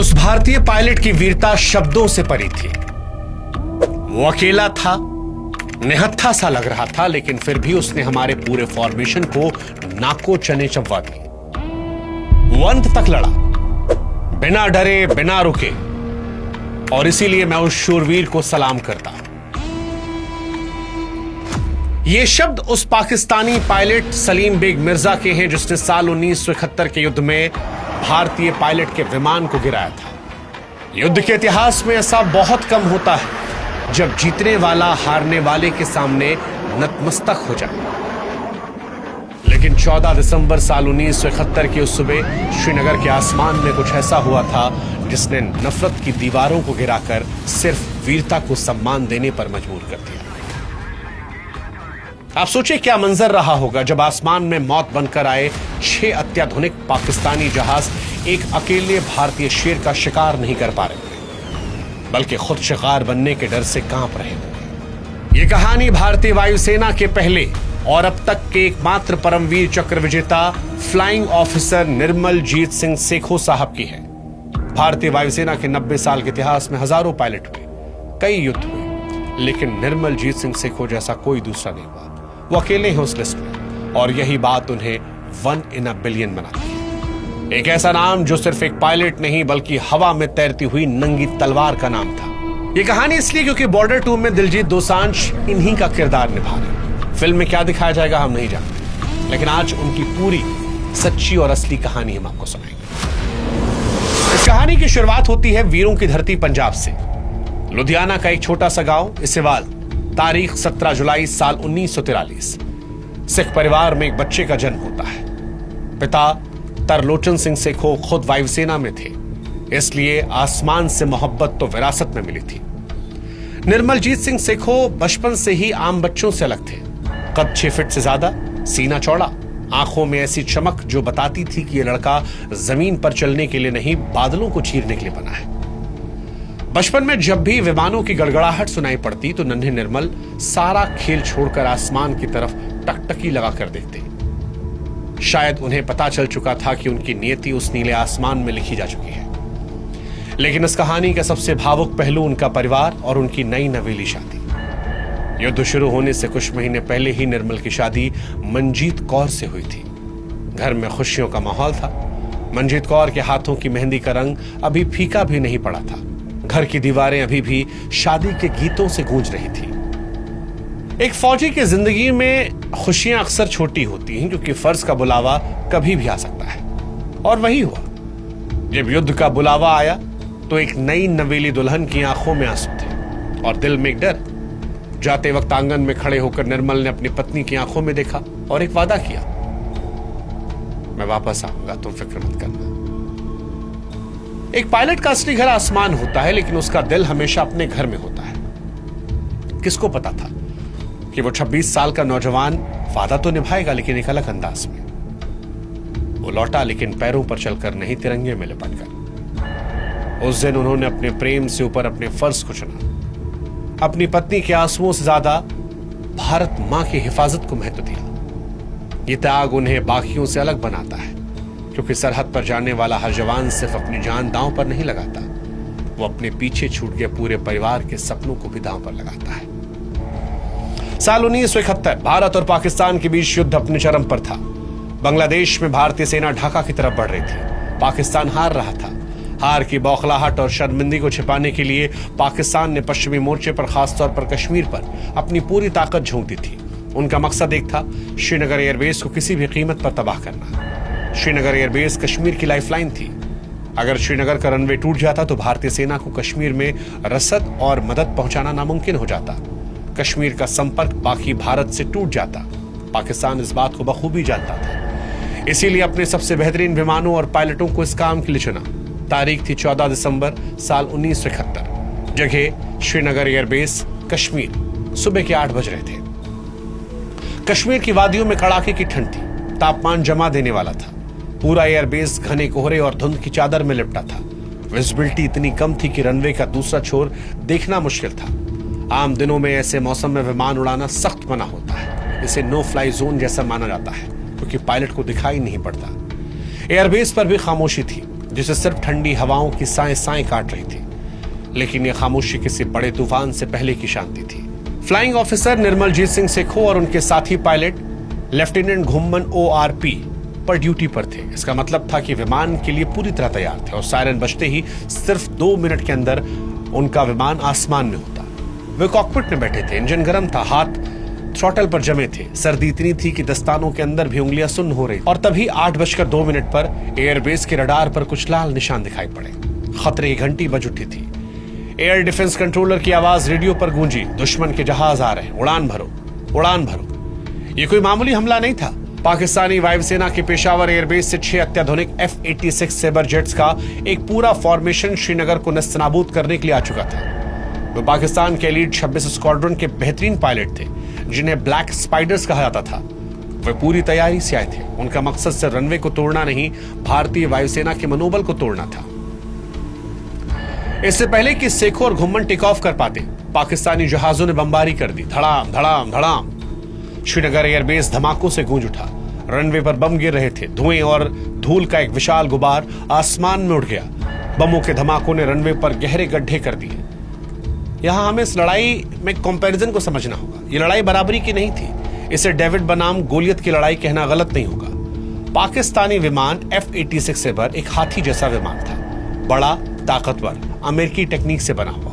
उस भारतीय पायलट की वीरता शब्दों से परी थी। वो अकेला था, निहत्था सा लग रहा था, लेकिन फिर भी उसने हमारे पूरे फॉर्मेशन को नाको चने चबवा दिए। वो अंत तक लड़ा, बिना डरे, बिना रुके, और इसीलिए मैं उस शूरवीर को सलाम करता हूं। ये शब्द उस पाकिस्तानी पायलट सलीम बेग मिर्जा के हैं जिसने साल 1971 के युद्ध में भारतीय पायलट के विमान को गिराया था। युद्ध के इतिहास में ऐसा बहुत कम होता है जब जीतने वाला हारने वाले के सामने नतमस्तक हो जाए। लेकिन 14 दिसंबर साल 1971 की उस सुबह श्रीनगर के आसमान में कुछ ऐसा हुआ था जिसने नफरत की दीवारों को गिराकर सिर्फ वीरता को सम्मान देने पर मजबूर कर दिया। आप सोचिए क्या मंजर रहा होगा जब आसमान में मौत बनकर आए 6 अत्याधुनिक पाकिस्तानी जहाज एक अकेले भारतीय शेर का शिकार नहीं कर पा रहे थे, बल्कि खुद शिकार बनने के डर से कांप रहे थे। यह कहानी भारतीय वायुसेना के पहले और अब तक के एकमात्र परमवीर चक्र विजेता फ्लाइंग ऑफिसर निर्मल जीत सिंह सेखो साहब की है। भारतीय वायुसेना के 90 साल के इतिहास में हजारों पायलट हुए, कई युद्ध हुए, लेकिन निर्मल जीत सिंह सेखो जैसा कोई दूसरा नहीं हुआ। वो अकेले हैं उस लिस्ट में, और यही बात उन्हें 1 in a billion बनाती है। एक ऐसा नाम जो सिर्फ एक पायलट नहीं बल्कि हवा में तैरती हुई नंगी तलवार का नाम था। ये कहानी इसलिए क्योंकि बॉर्डर 2 में दिलजीत दोसांझ इन्हीं का किरदार निभा रहे। फिल्म में क्या दिखाया जाएगा हम नहीं जानते, लेकिन आज उनकी पूरी सच्ची और असली कहानी हम आपको सुनाएंगे। इस कहानी की शुरुआत होती है वीरों की धरती पंजाब से। लुधियाना का एक छोटा सा गांव इसेवाल, तारीख 17 जुलाई साल 1943। सिख परिवार में एक बच्चे का जन्म होता है। पिता तरलोचन सिंह सेखो खुद वायुसेना में थे, इसलिए आसमान से मोहब्बत तो विरासत में मिली थी। निर्मलजीत सिंह सेखो बचपन से ही आम बच्चों से अलग थे। कद 6 फीट से ज्यादा, सीना चौड़ा, आंखों में ऐसी चमक जो बताती थी कि यह लड़का जमीन पर चलने के लिए नहीं बादलों को चीरने के लिए बना है। बचपन में जब भी विमानों की गड़गड़ाहट सुनाई पड़ती तो नन्हे निर्मल सारा खेल छोड़कर आसमान की तरफ टकटकी लगाकर देखते। शायद उन्हें पता चल चुका था कि उनकी नियति उस नीले आसमान में लिखी जा चुकी है। लेकिन इस कहानी का सबसे भावुक पहलू उनका परिवार और उनकी नई नवेली शादी। युद्ध शुरू होने से कुछ महीने पहले ही निर्मल की शादी मंजीत कौर से हुई थी। घर में खुशियों का माहौल था। मंजीत कौर के हाथों की मेहंदी का रंग अभी फीका भी नहीं पड़ा था। घर की दीवारें अभी भी शादी के गीतों से गूंज रही थी। एक फौजी की जिंदगी में खुशियां अक्सर छोटी होती हैं क्योंकि फर्ज का बुलावा कभी भी आ सकता है, और वही हुआ। जब युद्ध का बुलावा आया तो एक नई नवेली दुल्हन की आंखों में आंसू थे और दिल में एक डर। जाते वक्त आंगन में खड़े होकर निर्मल ने अपनी पत्नी की आंखों में देखा और एक वादा किया, मैं वापस आऊंगा, तुम फिक्र मत करना। एक पायलट का असली घर आसमान होता है, लेकिन उसका दिल हमेशा अपने घर में होता है। किसको पता था कि वो 26 साल का नौजवान वादा तो निभाएगा, लेकिन एक अलग अंदाज में। वो लौटा, लेकिन पैरों पर चलकर नहीं, तिरंगे में लिपटकर। उस दिन उन्होंने अपने प्रेम से ऊपर अपने फर्ज को चुना। अपनी पत्नी के आंसुओं से ज्यादा भारत मां की हिफाजत को महत्व दिया। ये त्याग उन्हें बाकियों से अलग बनाता है, क्योंकि सरहद पर जाने वाला हर जवान सिर्फ अपनी जान दांव पर नहीं लगाता, वो अपने पीछे छूट गए पूरे परिवार के सपनों को भी दांव पर लगाता है। साल 1971 भारत और पाकिस्तान के बीच युद्ध अपने चरम पर था। बांग्लादेश में भारतीय सेना ढाका की तरफ बढ़ रही थी। पाकिस्तान हार रहा था। हार की बौखलाहट और शर्मिंदगी को छिपाने के लिए पाकिस्तान ने पश्चिमी मोर्चे पर, खासतौर पर कश्मीर पर अपनी पूरी ताकत झोंक दी थी। उनका मकसद एक था, श्रीनगर एयरबेस को किसी भी कीमत पर तबाह करना। श्रीनगर एयरबेस कश्मीर की लाइफलाइन थी। अगर श्रीनगर का रनवे टूट जाता तो भारतीय सेना को कश्मीर में रसद और मदद पहुंचाना नामुमकिन हो जाता। कश्मीर का संपर्क बाकी भारत से टूट जाता। पाकिस्तान इस बात को बखूबी जानता था, इसीलिए अपने सबसे बेहतरीन विमानों और पायलटों को इस काम के लिए चुना। तारीख थी 14 दिसंबर साल 1971। जगह श्रीनगर एयरबेस, कश्मीर। सुबह के 8 बज रहे थे। कश्मीर की वादियों में कड़ाके की ठंड थी। तापमान जमा देने वाला था। पूरा एयरबेस घने कोहरे और धुंध की चादर में लिपटा था। विजिबिलिटी इतनी कम थी कि रनवे का दूसरा छोर देखना मुश्किल था। आम दिनों में ऐसे मौसम में विमान उड़ाना सख्त मना होता है। इसे नो फ्लाई जोन जैसा माना जाता है क्योंकि पायलट को दिखाई नहीं पड़ता। एयरबेस पर भी खामोशी थी। जिसे सिर्फ ठंडी हवाओं की साएं साएं काट रही थी। लेकिन यह खामोशी किसी बड़े तूफान से पहले की शांति थी। फ्लाइंग ऑफिसर निर्मलजीत सिंह सेखो और उनके साथी पायलट लेफ्टिनेंट घुम्मन ORP पर ड्यूटी पर थे। इसका मतलब था कि विमान के लिए पूरी तरह तैयार थे और सायरन बजते ही सिर्फ 2 मिनट के अंदर उनका विमान आसमान में होता। वे कॉकपिट में बैठे थे, इंजन गर्म था, हाथ थ्रॉटल पर जमे थे, सर्दी इतनी थी कि दस्तानों के अंदर भी उंगलियां सुन्न हो रही। और तभी 8:02 पर एयरबेस के रडार पर कुछ लाल निशान दिखाई पड़े। खतरे की घंटी बज उठी थी। एयर डिफेंस कंट्रोलर की आवाज रेडियो पर गूंजी, दुश्मन के जहाज आ रहे हैं, उड़ान भरो, उड़ान भरो। यह कोई मामूली हमला नहीं था। पाकिस्तानी वायुसेना के पेशावर एयरबेस से 6 अत्याधुनिक F-86 सेबर जेट्स का एक पूरा फॉर्मेशन श्रीनगर को नस्तनाबूद करने के लिए आ चुका था। वे पाकिस्तान के एलीट 26 स्क्वाड्रन के बेहतरीन पायलट थे, जिन्हें ब्लैक स्पाइडर्स कहा जाता था। वे पूरी तैयारी से आए थे। उनका मकसद सिर्फ रनवे को तोड़ना नहीं, भारतीय वायुसेना के मनोबल को तोड़ना था। इससे पहले कि सेखो और घुम्मन टेक ऑफ कर पाते, पाकिस्तानी जहाजों ने बमबारी कर दी। धड़ाम धड़ाम धड़ाम। श्रीनगर एयरबेस धमाकों से गूंज उठा। रनवे पर बम गिर रहे थे। धुएं और धूल का एक विशाल गुबार आसमान में उड़ गया। बमों के धमाकों ने रनवे पर गहरे गड्ढे कर दिए। यहां हमें इस लड़ाई में कंपैरिजन को समझना होगा। यह लड़ाई बराबरी की नहीं थी। इसे डेविड बनाम गोलियत की लड़ाई कहना गलत नहीं होगा। पाकिस्तानी विमान F-86 सेबर एक हाथी जैसा विमान था, बड़ा, ताकतवर, अमेरिकी टेक्निक से बना हुआ,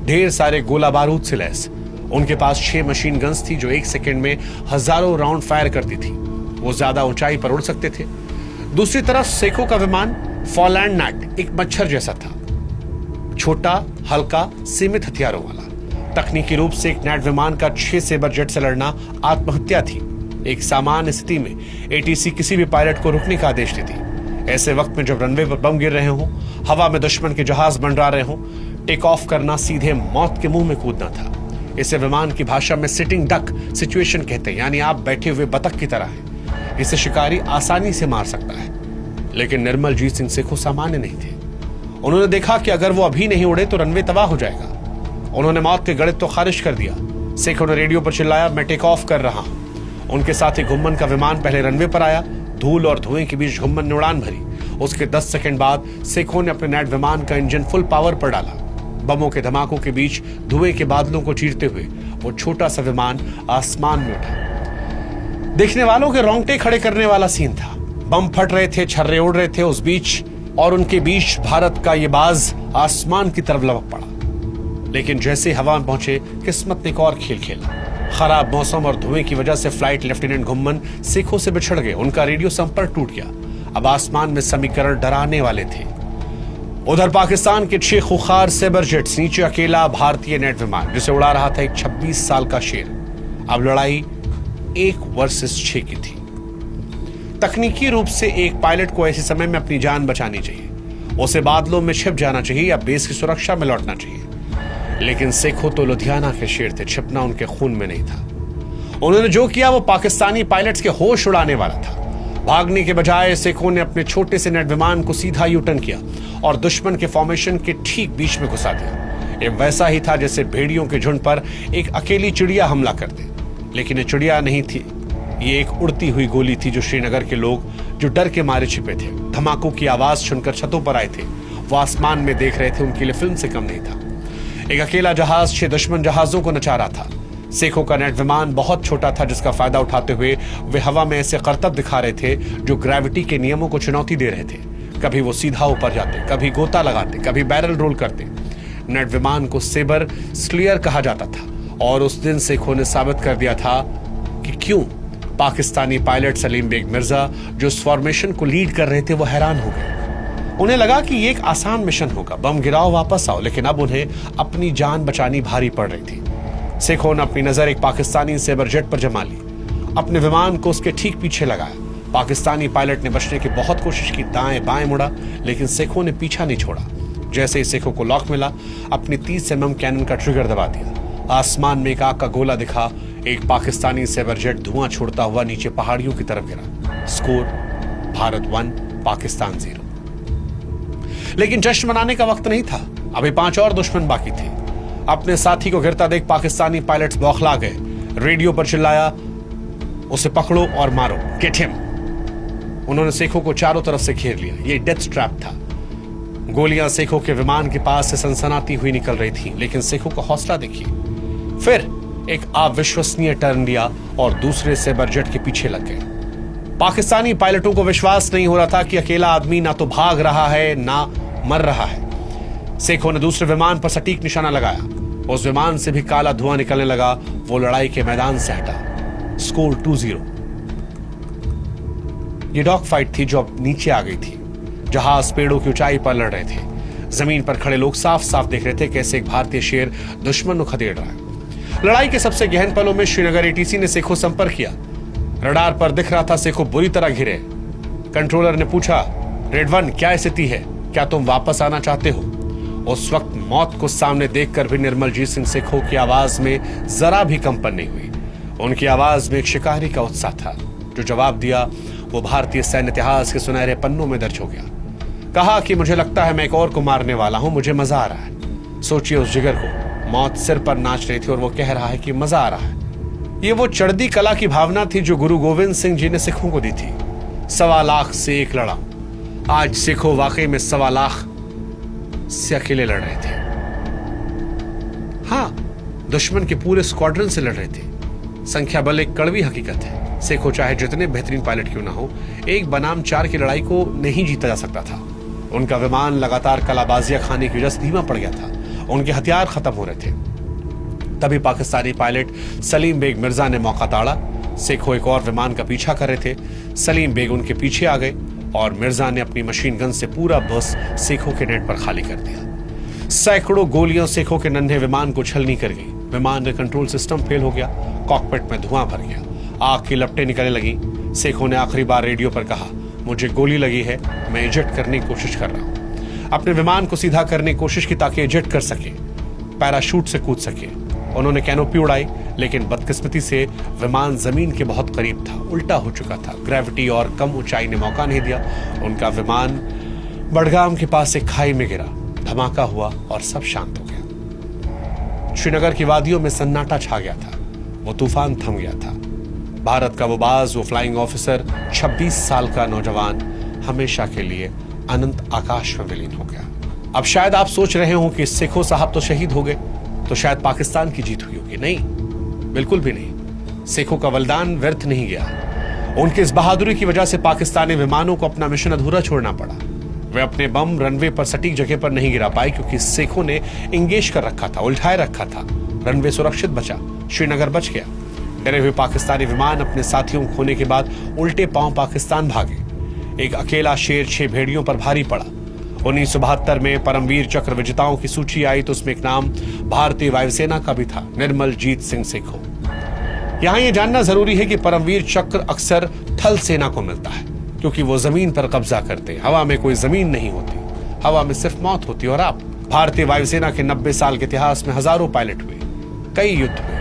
ढेर सारे गोला बारूद से लैस। उनके पास 6 मशीन गन्स थी जो 1 सेकंड में हजारों राउंड फायर करती थी। वो ज्यादा ऊंचाई पर उड़ सकते थे। दूसरी तरफ सेखो का विमान फॉलैंड नैट एक मच्छर जैसा था, छोटा, हल्का, सीमित हथियारों वाला। तकनीकी रूप से एक नैट विमान का 6 सेबर जेट से लड़ना आत्महत्या थी। एक सामान्य स्थिति में ATC किसी भी पायलट को रुकने का आदेश देती। ऐसे वक्त में जब रनवे पर बम गिर रहे हों, हवा में दुश्मन के जहाज मंडरा रहे हों, टेक ऑफ करना सीधे मौत के मुंह में कूदना था। इसे विमान की भाषा में सिटिंग डक सिचुएशन कहते हैं, यानी आप बैठे हुए बतख की तरह हैं। इसे शिकारी आसानी से मार सकता है। लेकिन निर्मलजीत सिंह सेखो सामान्य नहीं थे। उन्होंने देखा कि अगर वो अभी नहीं उड़े तो रनवे तबाह हो जाएगा। उन्होंने मौत के गणित तो खारिज कर दिया। सेखो ने रेडियो पर चिल्लाया, मैं टेक ऑफ कर रहा हूं। उनके साथ ही घुम्मन का विमान पहले रनवे पर आया। धूल और धुएं के बीच घुम्मन ने उड़ान भरी। उसके 10 सेकंड बाद सेखो ने अपने नैट विमान का इंजन फुल पावर पर डाला। बमों के धमाकों के बीच धुएं के बादलों को चीरते हुए वो छोटा सा विमान आसमान में उठा। देखने वालों के रोंगटे खड़े करने वाला सीन था। बम फट रहे थे, छर्रे उड़ रहे थे उस बीच, और उनके बीच भारत का ये बाज आसमान की तरफ लपक पड़ा। लेकिन जैसे हवा में पहुंचे, किस्मत ने एक और खेल खेला। खराब मौसम और धुएं की वजह से फ्लाइट लेफ्टिनेंट घुम्मन सेखो से बिछड़ गए। उनका रेडियो संपर्क टूट गया। अब आसमान में समीकरण डराने वाले थे। उधर पाकिस्तान के 6 खुखार सेबर जेट्स, नीचे अकेला भारतीय नेट विमान जिसे उड़ा रहा था एक 26 साल का शेर। अब लड़ाई 1 वर्सेस 6 की थी। तकनीकी रूप से एक पायलट को ऐसे समय में अपनी जान बचानी चाहिए। उसे बादलों में छिप जाना चाहिए या बेस की सुरक्षा में लौटना चाहिए। लेकिन सेखो तो लुधियाना के शेर थे, छिपना उनके खून में नहीं था। उन्होंने जो किया वो पाकिस्तानी पायलट्स के होश उड़ाने वाला था। भागने के बजाय सेखो ने अपने छोटे से नेट विमान को सीधा यूटर्न किया और दुश्मन के फॉर्मेशन के ठीक बीच में घुसा दिया। ये वैसा ही था जैसे भेड़ियों के झुंड पर एक अकेली चिड़िया हमला कर दे। लेकिन ये चिड़िया नहीं थी, ये एक उड़ती हुई गोली थी जो श्रीनगर के लोग जो डर के मारे छिपे थे, धमाकों की आवाज सुनकर छतों पर आए थे, वो आसमान में देख रहे थे, उनके लिए फिल्म से कम नहीं था। एक अकेला जहाज 6 दुश्मन जहाजों को नचा रहा था। सेखो का नेट विमान बहुत छोटा था, जिसका फायदा उठाते हुए वे हवा में ऐसे करतब दिखा रहे थे जो ग्रेविटी के नियमों को चुनौती दे रहे थे। कभी वो सीधा ऊपर जाते, कभी गोता लगाते, कभी बैरल रोल करते। नेट विमान को सेबर स्लियर कहा जाता था और उस दिन सेखो ने साबित कर दिया था कि क्यों। पाकिस्तानी पायलट सलीम बेग मिर्जा जो इस फॉर्मेशन को लीड कर रहे थे वो हैरान हो गए। उन्हें लगा कि ये एक आसान मिशन होगा, बम गिराओ वापस आओ, लेकिन अब उन्हें अपनी जान बचानी भारी पड़ रही थी। सेखो ने अपनी नजर एक पाकिस्तानी सेबर जेट पर जमा ली, अपने विमान को उसके ठीक पीछे लगाया। पाकिस्तानी पायलट ने बचने की बहुत कोशिश की, दाएं बाएं मुड़ा, लेकिन सेखो ने पीछा नहीं छोड़ा। जैसे ही सेखो को लॉक मिला, अपनी 30 mm कैनन का ट्रिगर दबा दिया। आसमान में एक आग का गोला दिखा। एक पाकिस्तानी सेबर जेट धुआं छोड़ता हुआ नीचे पहाड़ियों की तरफ गिरा। स्कोर भारत 1 पाकिस्तान 0। लेकिन जश्न मनाने का वक्त नहीं था, अभी 5 और दुश्मन बाकी थे। अपने साथी को गिरता देख पाकिस्तानी पायलट्स बौखला गए। रेडियो पर चिल्लाया, उसे पकड़ो और मारो, गेट हिम। उन्होंने सेखो को चारों तरफ से घेर लिया। ये डेथ ट्रैप था। गोलियां सेखों के विमान के पास से सनसनाती हुई निकल रही थी, लेकिन सेखों का हौसला देखिए। फिर एक अविश्वसनीय टर्न लिया और दूसरे सेबर जेट के पीछे लग गए। पाकिस्तानी पायलटों को विश्वास नहीं हो रहा था कि अकेला आदमी ना तो भाग रहा है ना मर रहा है। सेखों ने दूसरे विमान पर सटीक निशाना लगाया। उस विमान से भी काला धुआं निकलने लगा। वो लड़ाई के मैदान से हटा। स्कोर 2-0। ये डॉग फाइट थी जो अब नीचे आ गई थी। जहाज पेड़ों की ऊंचाई पर लड़ रहे थे। जमीन पर खड़े लोग साफ साफ देख रहे थे कैसे एक भारतीय शेर दुश्मन को खदेड़ रहा है। लड़ाई के सबसे गहन पलों में श्रीनगर एटीसी ने सेखों संपर्क किया। रडार पर दिख रहा था सेखों बुरी तरह घिरे। कंट्रोलर ने पूछा, रेड 1 क्या स्थिति है, क्या तुम वापस आना चाहते हो? उस वक्त मौत को सामने देखकर भी निर्मलजीत सिंह सेखों की आवाज में जरा भी कंपन नहीं हुई। उनकी आवाज में एक शिकारी का उत्साह था। जो जवाब दिया वो भारतीय सैन्य इतिहास के सुनहरे पन्नों में दर्ज हो गया। कहा कि मुझे लगता है मैं एक और को मारने वाला हूं, मुझे मजा आ रहा है। सोचिए उस जिगर को, मौत सिर पर नाच रही थी और वो कह रहा है कि मजा आ रहा है। ये वो चढ़ती कला की भावना थी जो गुरु गोविंद सिंह जी ने सिखों को दी थी। 1.25 लाख से एक लड़ा। आज सिखों वाकई में 1.25 लाख से अकेले लड़ रहे थे। हाँ, दुश्मन के पूरे स्क्वाड्रन से लड़ रहे थे। संख्या बल एक कड़वी हकीकत है। सेखों चाहे जितने बेहतरीन पायलट क्यों ना हो, एक बनाम 4 की लड़ाई को नहीं जीता जा सकता था। उनका विमान लगातार कलाबाजियां खाने की वजह से धीमा पड़ गया था। उनके हथियार खत्म हो रहे थे। तभी पाकिस्तानी पायलट सलीम बेग मिर्जा ने मौका ताड़ा। सेखों एक और विमान का पीछा कर रहे थे। सलीम बेग उनके पीछे आ गए और मिर्जा ने अपनी मशीन गन से पूरा बस सेखों के नेट पर खाली कर दिया। सैकड़ों गोलियां सेखों के नन्हे विमान को छलनी कर गई। विमान का कंट्रोल सिस्टम फेल हो गया। कॉकपिट में धुआं भर गया। आग की लपटें निकलने लगी। सेखों ने आखिरी बार रेडियो पर कहा, मुझे गोली लगी है, मैं इजेक्ट करने की कोशिश कर रहा हूं। अपने विमान को सीधा करने की कोशिश की ताकि इजेक्ट कर सके, पैराशूट से कूद सके। उन्होंने कैनोपी उड़ाई, लेकिन बदकिस्मती से विमान जमीन के बहुत करीब था, उल्टा हो चुका था। ग्रेविटी और कम ऊंचाई ने मौका नहीं दिया। उनका विमान बडगाम के पास एक खाई में गिरा। धमाका हुआ और सब शांत हो गया। श्रीनगर की वादियों में सन्नाटा छा गया था। वो तूफान थम गया था। भारत का वो बाज, वो फ्लाइंग ऑफिसर, 26 साल का नौजवान हमेशा के लिए अनंत आकाश में विलीन हो गया। अब शायद आप सोच रहे हो कि सेखों साहब तो शहीद हो गए, तो शायद पाकिस्तान की जीत हुई होगी। नहीं, बिल्कुल भी नहीं। सेखों का बलिदान व्यर्थ नहीं गया। उनकी इस बहादुरी की वजह से पाकिस्तानी विमानों को अपना मिशन अधूरा छोड़ना पड़ा। वे अपने बम रनवे पर सटीक जगह पर नहीं गिरा पाए क्योंकि सेखों ने इंगेज कर रखा था, उल्टाए रखा था। रनवे सुरक्षित बचा, श्रीनगर बच गया। डरे हुए पाकिस्तानी विमान अपने साथियों को खोने के बाद उल्टे पांव पाकिस्तान भागे। एक अकेला शेर 6 भेड़ियों पर भारी पड़ा। 1972 में परमवीर चक्र विजेताओं की सूची आई तो उसमें एक नाम भारतीय वायुसेना का भी था, निर्मलजीत सिंह सेखों। यहां यह जानना जरूरी है कि परमवीर चक्र अक्सर थल सेना को मिलता है क्योंकि वो जमीन पर कब्जा करते। हवा में कोई जमीन नहीं होती, हवा में सिर्फ मौत होती। और आप, भारतीय वायुसेना के 90 साल के इतिहास में हजारों पायलट हुए, कई युद्ध हुए,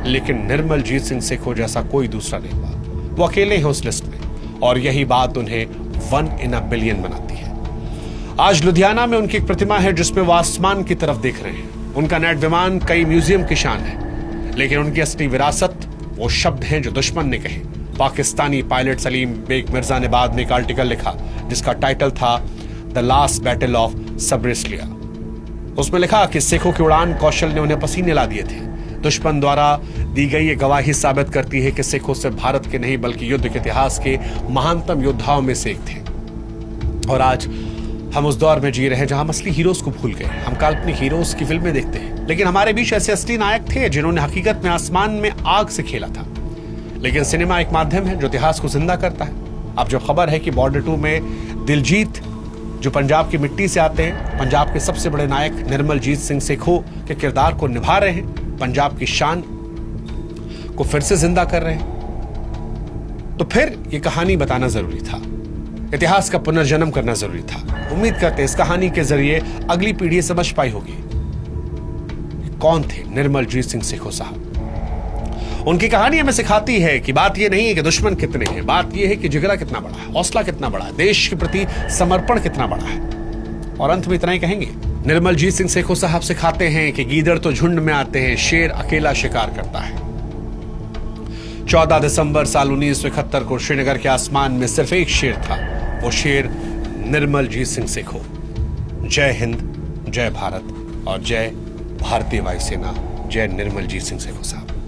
लेकिन निर्मलजीत सिंह सेखों जैसा कोई दूसरा नहीं हुआ। वो अकेले हैं उस लिस्ट में और यही बात उन्हें 1 in a billion बनाती है। आज लुधियाना में उनकी एक प्रतिमा है जिसमें वो आसमान की तरफ देख रहे हैं। उनका नेट विमान कई म्यूजियम की शान है, लेकिन उनकी असली विरासत वो शब्द हैं जो दुश्मन ने कहे। पाकिस्तानी पायलट सलीम बेग मिर्जा ने बाद में एक आर्टिकल लिखा जिसका टाइटल था द लास्ट बैटल ऑफ सब्रिस्लिया। उसमें लिखा कि सेखों के उड़ान कौशल ने उन्हें पसीने ला दिए थे। दुश्मन द्वारा दी गई ये गवाही साबित करती है कि सेखों से भारत के नहीं बल्कि युद्ध के इतिहास के महानतम योद्धाओं में से एक थे। और आज हम उस दौर में जी रहे हैं जहां हम असली हीरोज को भूल गए। हम काल्पनिक हीरोज की फिल्में देखते हैं, लेकिन हमारे बीच ऐसे असली नायक थे जिन्होंने हकीकत में आसमान में आग से खेला था। लेकिन सिनेमा एक माध्यम है जो इतिहास को जिंदा करता है। अब जो खबर है कि बॉर्डर 2 में दिलजीत जो पंजाब की मिट्टी से आते हैं, पंजाब के सबसे बड़े नायक निर्मलजीत सिंह सेखों के किरदार को निभा रहे हैं, पंजाब की शान को फिर से जिंदा कर रहे हैं, तो फिर यह कहानी बताना जरूरी था। इतिहास का पुनर्जन्म करना जरूरी था। उम्मीद करते इस कहानी के जरिए अगली पीढ़ी समझ पाई होगी कौन थे निर्मलजीत सिंह सेखों साहब। उनकी कहानी हमें सिखाती है कि बात यह नहीं है कि दुश्मन कितने हैं, बात यह है कि जिगरा कितना बड़ा है, हौसला कितना बड़ा है, देश के प्रति समर्पण कितना बड़ा है। और अंत में इतना ही कहेंगे, निर्मलजीत सिंह सेखों साहब सिखाते हैं कि गीदड़ तो झुंड में आते हैं, शेर अकेला शिकार करता है। 14 दिसंबर साल 1971 को श्रीनगर के आसमान में सिर्फ एक शेर था, वो शेर निर्मलजीत सिंह सेखों। जय हिंद, जय भारत और जय भारतीय वायुसेना। जय निर्मलजीत सिंह सेखो साहब।